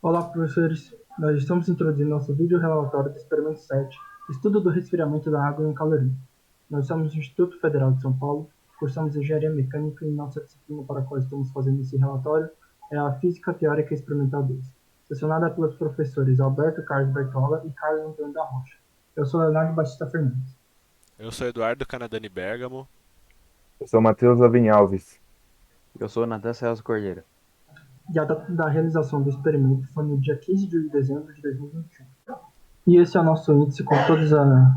Olá, professores. Nós estamos introduzindo nosso vídeo relatório do Experimento 7, Estudo do Resfriamento da Água em Caloria. Nós somos do Instituto Federal de São Paulo, cursamos Engenharia Mecânica e nossa disciplina para a qual estamos fazendo esse relatório é a Física Teórica Experimental 2, sessionada pelos professores Alberto Carlos Bertola e Carlos Antônio da Rocha. Eu sou Leonardo Batista Fernandes. Eu sou Eduardo Canadani Bergamo. Eu sou Matheus Lavin Alves. Eu sou o Natan Celso Cordeiro. E a data da realização do experimento foi no dia 15 de dezembro de 2021. E esse é o nosso índice com todos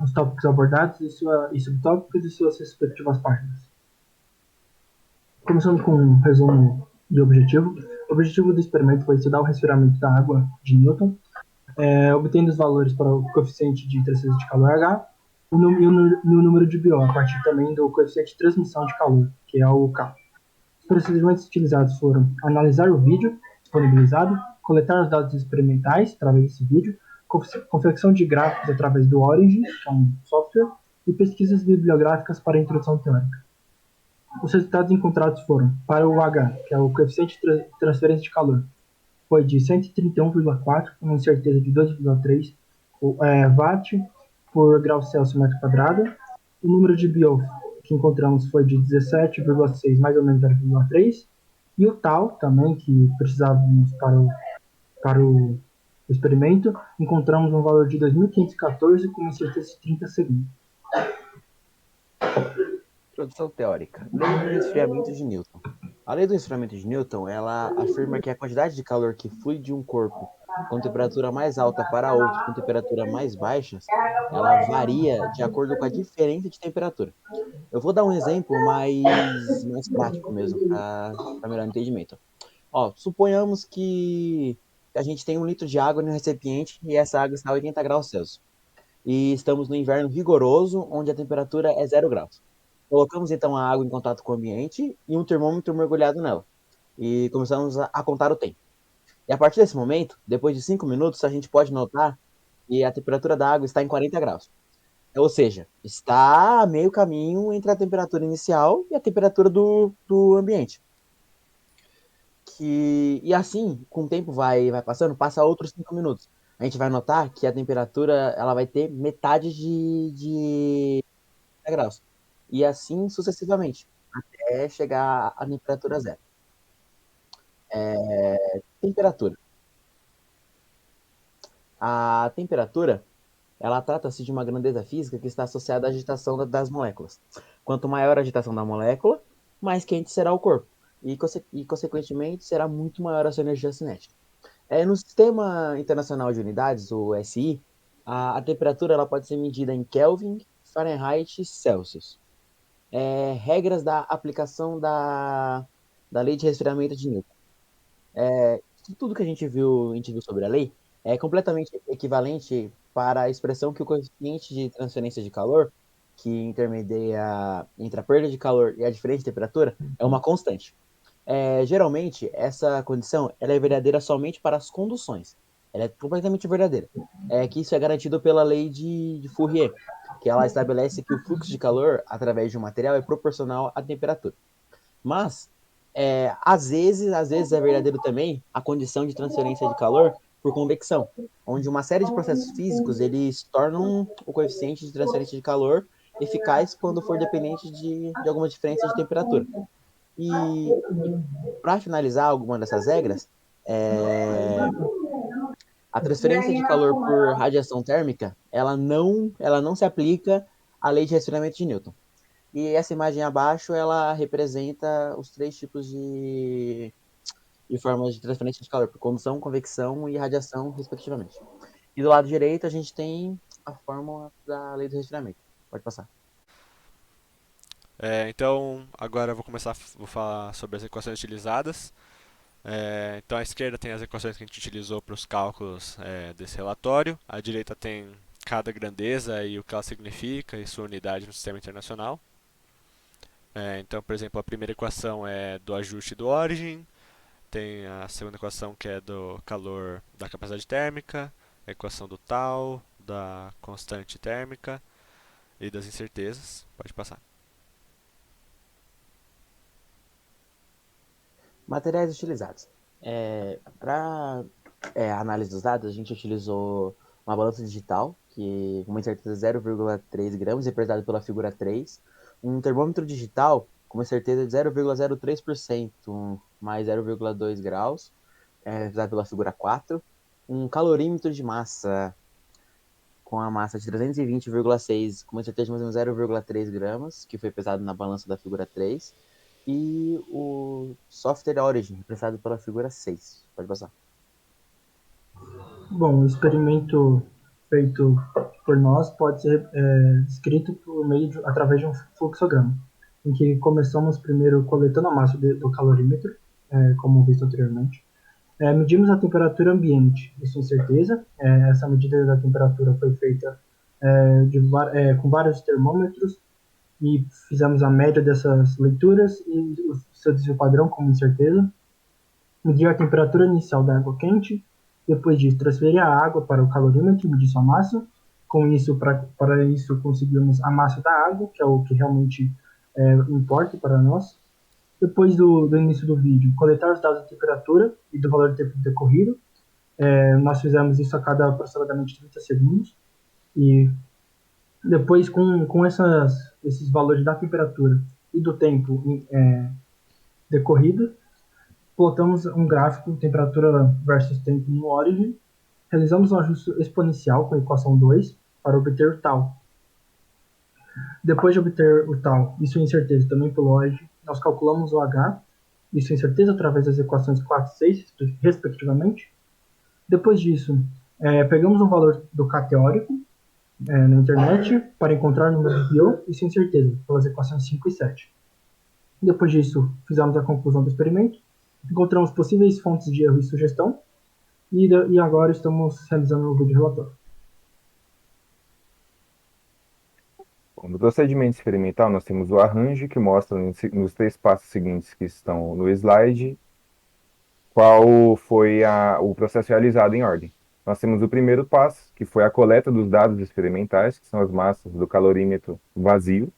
os tópicos abordados e subtópicos e suas respectivas páginas. Começando com um resumo de objetivo. O objetivo do experimento foi estudar o resfriamento da água de Newton, obtendo os valores para o coeficiente de transferência de calor H e o número de BO, a partir também do coeficiente de transmissão de calor, que é o K. Os procedimentos utilizados foram analisar o vídeo disponibilizado, coletar os dados experimentais através desse vídeo, confecção de gráficos através do Origin, que é um software, e pesquisas bibliográficas para a introdução teórica. Os resultados encontrados foram, para o H, que é o coeficiente de transferência de calor, foi de 131,4, com uma incerteza de 2,3 watt por grau Celsius metro quadrado. O número de BO que encontramos foi de 17,6, mais ou menos 0,3. E o tal, também, que precisávamos para o experimento, encontramos um valor de 2.514 com uma incerteza de 30 segundos. Introdução teórica. Lei do resfriamento de Newton. A lei do resfriamento de Newton, ela afirma que a quantidade de calor que flui de um corpo com temperatura mais alta para outro com temperatura mais baixas, ela varia de acordo com a diferença de temperatura. Eu vou dar um exemplo mais prático mesmo, para melhor entendimento. Ó, suponhamos que a gente tem 1 litro de água no recipiente e essa água está a 80 graus Celsius. E estamos no inverno rigoroso, onde a temperatura é 0 graus. Colocamos então a água em contato com o ambiente e um termômetro mergulhado nela. E começamos a contar o tempo. E a partir desse momento, depois de 5 minutos, a gente pode notar que a temperatura da água está em 40 graus. Ou seja, está a meio caminho entre a temperatura inicial e a temperatura do ambiente. E assim, com o tempo vai passando, passa outros 5 minutos. A gente vai notar que a temperatura ela vai ter metade de graus. E assim sucessivamente, até chegar à temperatura zero. Temperatura. A temperatura, ela trata-se de uma grandeza física que está associada à agitação das moléculas. Quanto maior a agitação da molécula, mais quente será o corpo. Consequentemente, será muito maior a sua energia cinética. No Sistema Internacional de Unidades, o SI, a temperatura ela pode ser medida em Kelvin, Fahrenheit e Celsius. Regras da aplicação da lei de resfriamento de Newton. Tudo que a gente viu sobre a lei é completamente equivalente para a expressão que o coeficiente de transferência de calor, que intermedia entre a perda de calor e a diferença de temperatura, é uma constante. Geralmente, essa condição ela é verdadeira somente para as conduções. Ela é completamente verdadeira. Que isso é garantido pela lei de Fourier, que ela estabelece que o fluxo de calor através de um material é proporcional à temperatura. Mas, às vezes é verdadeiro também a condição de transferência de calor por convecção, onde uma série de processos físicos eles tornam o coeficiente de transferência de calor eficaz quando for dependente de alguma diferença de temperatura. E para finalizar alguma dessas regras, é, a transferência de calor por radiação térmica, ela não se aplica à lei de resfriamento de Newton. E essa imagem abaixo, ela representa os 3 tipos de formas de transferência de calor, por condução, convecção e radiação, respectivamente. E do lado direito, a gente tem a fórmula da lei do resfriamento. Pode passar. Então, agora eu vou falar sobre as equações utilizadas. Então, à esquerda tem as equações que a gente utilizou para os cálculos desse relatório. À direita tem cada grandeza e o que ela significa e sua unidade no sistema internacional. Então, por exemplo, a primeira equação é do ajuste do origin, tem a segunda equação que é do calor da capacidade térmica, a equação do tal, da constante térmica e das incertezas. Pode passar. Materiais utilizados. Para A análise dos dados, a gente utilizou uma balança digital, que com uma incerteza de 0,3 gramas, representado pela figura 3, um termômetro digital com uma certeza de 0,03%, mais 0,2 graus, representado pela figura 4, um calorímetro de massa com a massa de 320,6, com uma certeza de mais ou menos 0,3 gramas, que foi pesado na balança da figura 3, e o software Origin, representado pela figura 6. Pode passar. Bom, o experimento feito por nós pode ser descrito por meio através de um fluxograma, em que começamos primeiro coletando a massa do calorímetro, como visto anteriormente. Medimos a temperatura ambiente, isso com certeza. Essa medida da temperatura foi feita com vários termômetros e fizemos a média dessas leituras e o seu desvio padrão como incerteza. Medir a temperatura inicial da água quente, depois disso transferir a água para o calorímetro e medir sua massa. Com isso, para isso conseguimos a massa da água, que é o que realmente importa para nós. Depois do início do vídeo, coletar os dados da temperatura e do valor de tempo decorrido. Nós fizemos isso a cada aproximadamente 30 segundos. E depois, com esses valores da temperatura e do tempo decorrido, plotamos um gráfico temperatura versus tempo no Origin. Realizamos um ajuste exponencial com a equação 2 para obter o tal. Depois de obter o tal e sua incerteza também pelo Origin, nós calculamos o H e sua incerteza através das equações 4 e 6, respectivamente. Depois disso, pegamos o valor do K teórico na internet para encontrar o número de Biot e sua incerteza pelas equações 5 e 7. Depois disso, fizemos a conclusão do experimento, encontramos possíveis fontes de erro e sugestão, e agora estamos realizando o vídeo relatório. Bom, no procedimento experimental, nós temos o arranjo, que mostra nos 3 passos seguintes que estão no slide, qual foi o processo realizado em ordem. Nós temos o primeiro passo, que foi a coleta dos dados experimentais, que são as massas do calorímetro vazio,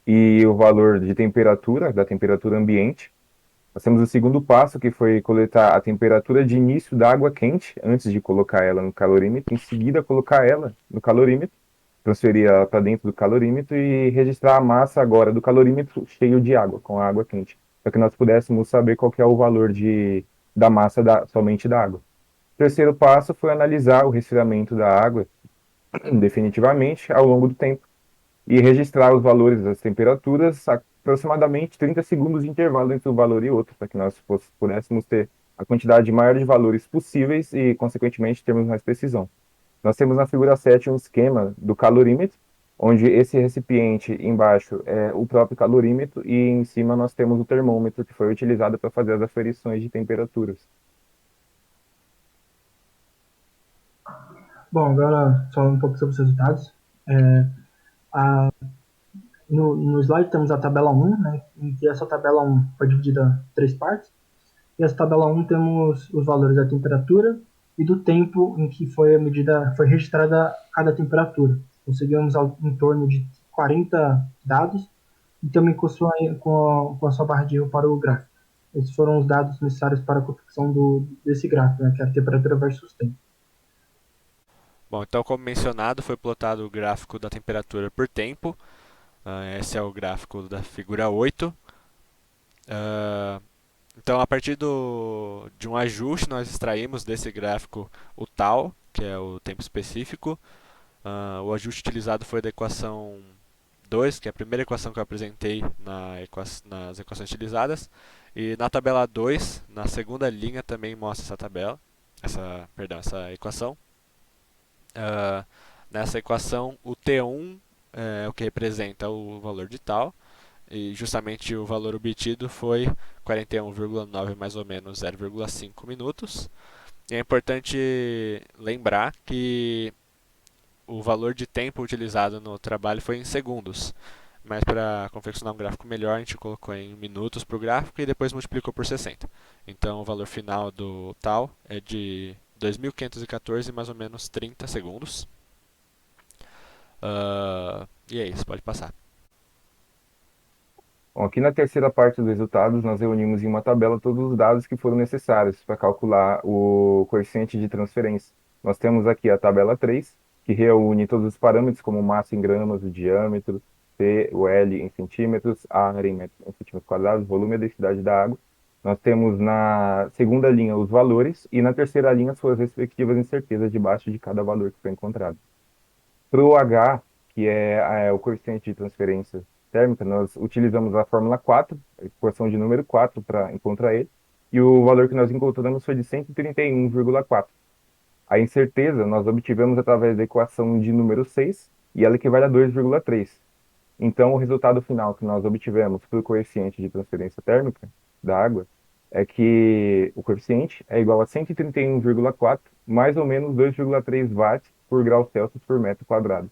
e o valor de temperatura, da temperatura ambiente. Nós temos o segundo passo, que foi coletar a temperatura de início da água quente, antes de colocar ela no calorímetro, em seguida colocar ela no calorímetro, transferir ela para dentro do calorímetro e registrar a massa agora do calorímetro cheio de água, com a água quente, para que nós pudéssemos saber qual que é o valor da massa somente da água. O terceiro passo foi analisar o resfriamento da água definitivamente ao longo do tempo e registrar os valores das temperaturas a aproximadamente 30 segundos de intervalo entre um valor e outro, para que nós pudéssemos ter a quantidade maior de valores possíveis e, consequentemente, termos mais precisão. Nós temos na figura 7 um esquema do calorímetro, onde esse recipiente embaixo é o próprio calorímetro e em cima nós temos o termômetro que foi utilizado para fazer as aferições de temperaturas. Bom, agora falando um pouco sobre os resultados. No slide temos a tabela 1, né, em que essa tabela 1 foi dividida em 3 partes. E essa tabela 1 temos os valores da temperatura e do tempo em que foi registrada cada temperatura. Conseguimos em torno de 40 dados e também com a sua barra de erro para o gráfico. Esses foram os dados necessários para a confecção desse gráfico, né, que é a temperatura versus tempo. Bom, então como mencionado, foi plotado o gráfico da temperatura por tempo. Esse é o gráfico da figura 8. Então, a partir de um ajuste, nós extraímos desse gráfico o tal, que é o tempo específico. O ajuste utilizado foi da equação 2, que é a primeira equação que eu apresentei nas equações utilizadas. E na tabela 2, na segunda linha, também mostra essa equação. Nessa equação, o T1 é o que representa o valor de tal, e justamente o valor obtido foi 41,9 mais ou menos 0,5 minutos. E é importante lembrar que o valor de tempo utilizado no trabalho foi em segundos, mas para confeccionar um gráfico melhor a gente colocou em minutos para o gráfico e depois multiplicou por 60. Então o valor final do tal é de 2.514 mais ou menos 30 segundos. E é isso, pode passar. Bom, aqui na terceira parte dos resultados, nós reunimos em uma tabela todos os dados que foram necessários para calcular o coeficiente de transferência. Nós temos aqui a tabela 3, que reúne todos os parâmetros, como massa em gramas, o diâmetro, P, o L em centímetros, a área em em centímetros quadrados, volume e a densidade da água. Nós temos na segunda linha os valores e na terceira linha suas respectivas incertezas debaixo de cada valor que foi encontrado. Para o H, que é o coeficiente de transferência térmica, nós utilizamos a fórmula 4, a equação de número 4 para encontrar ele, e o valor que nós encontramos foi de 131,4. A incerteza nós obtivemos através da equação de número 6, e ela equivale a 2,3. Então, o resultado final que nós obtivemos para o coeficiente de transferência térmica da água é que o coeficiente é igual a 131,4, mais ou menos 2,3 watts por grau Celsius por metro quadrado.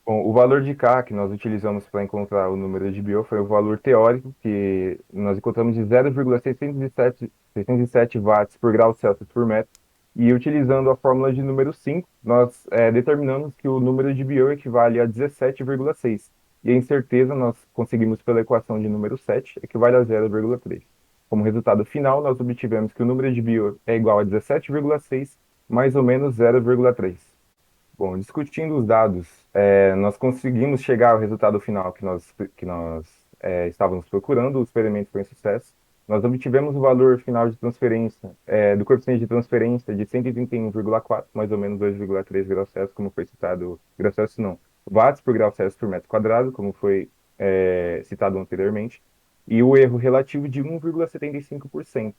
Bom, o valor de K que nós utilizamos para encontrar o número de Biot foi o valor teórico, que nós encontramos de 0,607 watts por grau Celsius por metro. E utilizando a fórmula de número 5, nós determinamos que o número de Biot equivale a 17,6. E a incerteza nós conseguimos pela equação de número 7, equivale a 0,3. Como resultado final, nós obtivemos que o número de Biot é igual a 17,6 mais ou menos 0,3. Bom, discutindo os dados, nós conseguimos chegar ao resultado final que nós estávamos procurando. O experimento foi um sucesso. Nós obtivemos o valor final de transferência, do coeficiente de transferência de 131,4, mais ou menos 2,3 graus Celsius, como foi citado, graus Celsius não, watts por grau Celsius por metro quadrado, como foi citado anteriormente, e o erro relativo de 1,75%.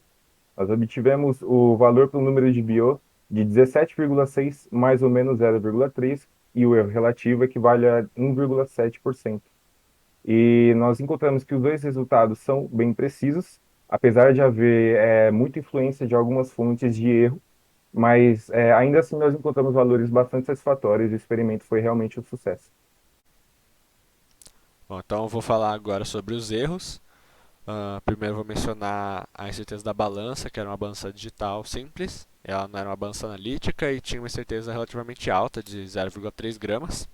Nós obtivemos o valor para o número de Biot de 17,6 mais ou menos 0,3 e o erro relativo equivale a 1,7%. E nós encontramos que os dois resultados são bem precisos, apesar de haver muita influência de algumas fontes de erro, mas ainda assim nós encontramos valores bastante satisfatórios e o experimento foi realmente um sucesso. Bom, então eu vou falar agora sobre os erros. Primeiro eu vou mencionar a incerteza da balança, que era uma balança digital simples. Ela não era uma balança analítica e tinha uma incerteza relativamente alta, de 0,3 gramas.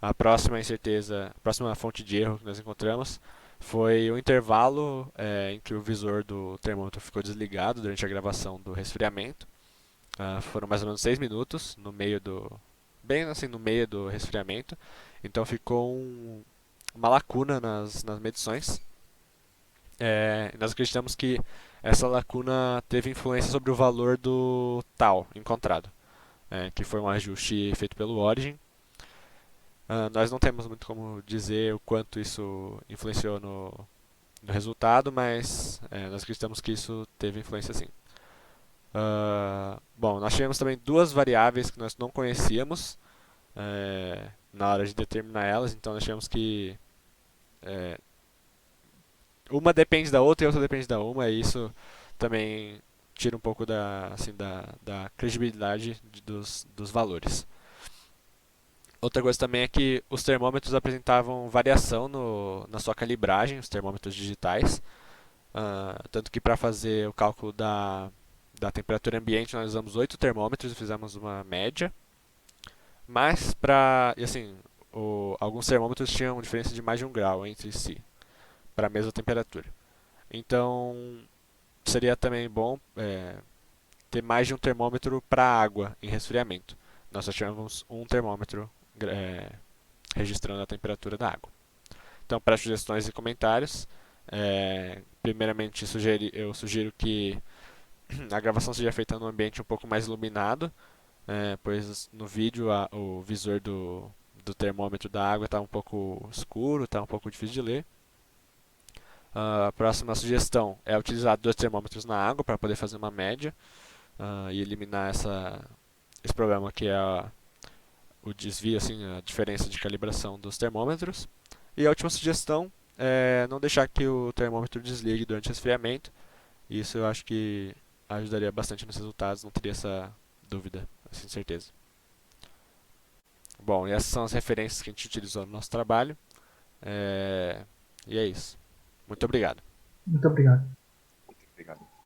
A próxima incerteza, a próxima fonte de erro que nós encontramos foi o intervalo em que o visor do termômetro ficou desligado durante a gravação do resfriamento. Foram mais ou menos 6 minutos bem assim no meio do resfriamento. Então ficou uma lacuna nas medições. Nós acreditamos que essa lacuna teve influência sobre o valor do tal encontrado, que foi um ajuste feito pelo Origin. Nós não temos muito como dizer o quanto isso influenciou no resultado, mas nós acreditamos que isso teve influência sim. Bom, nós tivemos também duas variáveis que nós não conhecíamos na hora de determinar elas, então nós tivemos que uma depende da outra e a outra depende da uma, e isso também tira um pouco da credibilidade dos valores. Outra coisa também é que os termômetros apresentavam variação na sua calibragem, os termômetros digitais. Tanto que para fazer o cálculo da temperatura ambiente nós usamos 8 termômetros e fizemos uma média. Mas alguns termômetros tinham diferença de mais de 1 grau entre si, para a mesma temperatura. Então seria também bom ter mais de um termômetro para água em resfriamento. Nós só tivemos um termômetro registrando a temperatura da água. Então, para sugestões e comentários, primeiramente eu sugiro que a gravação seja feita num ambiente um pouco mais iluminado, pois no vídeo o visor do termômetro da água está um pouco escuro, está um pouco difícil de ler. A próxima sugestão é utilizar 2 termômetros na água para poder fazer uma média e eliminar esse problema que é o desvio, assim, a diferença de calibração dos termômetros. E a última sugestão é não deixar que o termômetro desligue durante o resfriamento. Isso eu acho que ajudaria bastante nos resultados, não teria essa dúvida, assim, certeza. Bom, e essas são as referências que a gente utilizou no nosso trabalho. E é isso. Muito obrigado. Muito obrigado. Obrigado.